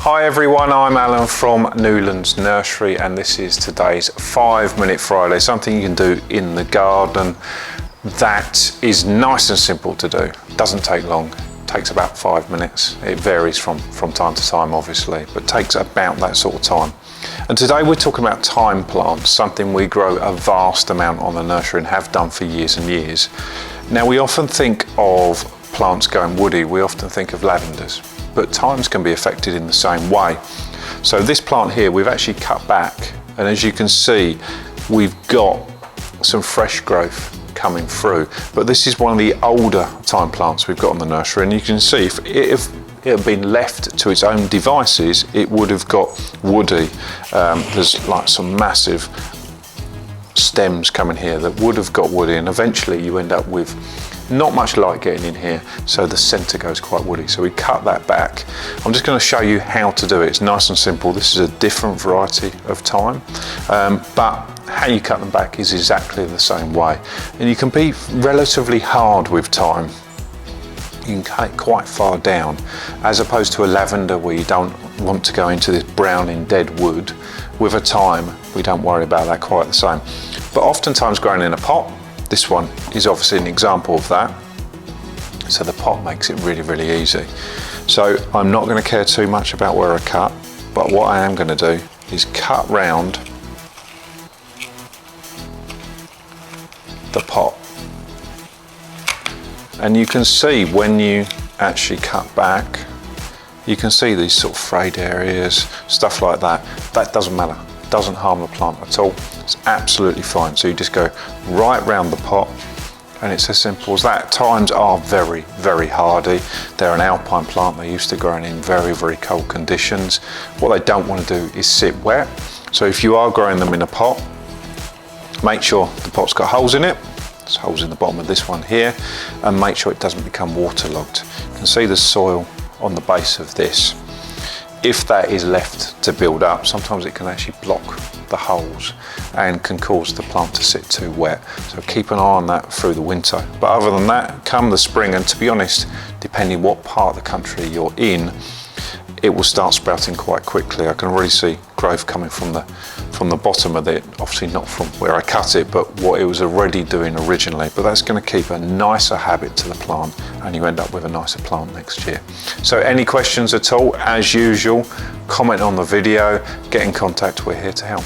Hi everyone, I'm Alan from Newlands Nursery and this is today's 5-minute Friday, something you can do in the garden that is nice and simple to do. Doesn't take long, takes about 5 minutes. It varies from time to time obviously, but takes about that sort of time. And today we're talking about thyme plants, something we grow a vast amount on the nursery and have done for years and years. Now we often think of plants going woody, we often think of lavenders, but thymes can be affected in the same way. So this plant here we've actually cut back, and as you can see we've got some fresh growth coming through, but this is one of the older thyme plants we've got on the nursery, and you can see if it had been left to its own devices it would have got woody. There's like some massive stems coming here that would have got woody, and eventually you end up with not much light getting in here, so the centre goes quite woody. So we cut that back. I'm just going to show you how to do it. It's nice and simple. This is a different variety of thyme, but how you cut them back is exactly the same way. And you can be relatively hard with thyme. You can cut it quite far down, as opposed to a lavender where you don't want to go into this browning dead wood. With a thyme, we don't worry about that quite the same. But oftentimes growing in a pot, this one is obviously an example of that. So the pot makes it really, really easy. So I'm not going to care too much about where I cut, but what I am going to do is cut round the pot. And you can see when you actually cut back, you can see these sort of frayed areas, stuff like that. That doesn't matter, doesn't harm the plant at all. It's absolutely fine. So you just go right round the pot, and it's as simple as that. Thymes are very, very hardy. They're an alpine plant. They're used to growing in very, very cold conditions. What they don't want to do is sit wet. So if you are growing them in a pot, make sure the pot's got holes in it. There's holes in the bottom of this one here, and make sure it doesn't become waterlogged. You can see the soil on the base of this. If that is left to build up, sometimes it can actually block the holes and can cause the plant to sit too wet. So keep an eye on that through the winter. But other than that, come the spring, and to be honest, depending what part of the country you're in, it will start sprouting quite quickly. I can already see growth coming from the bottom of it, obviously not from where I cut it, but what it was already doing originally. But that's going to keep a nicer habit to the plant, and you end up with a nicer plant next year. So any questions at all, as usual, comment on the video, get in contact, we're here to help.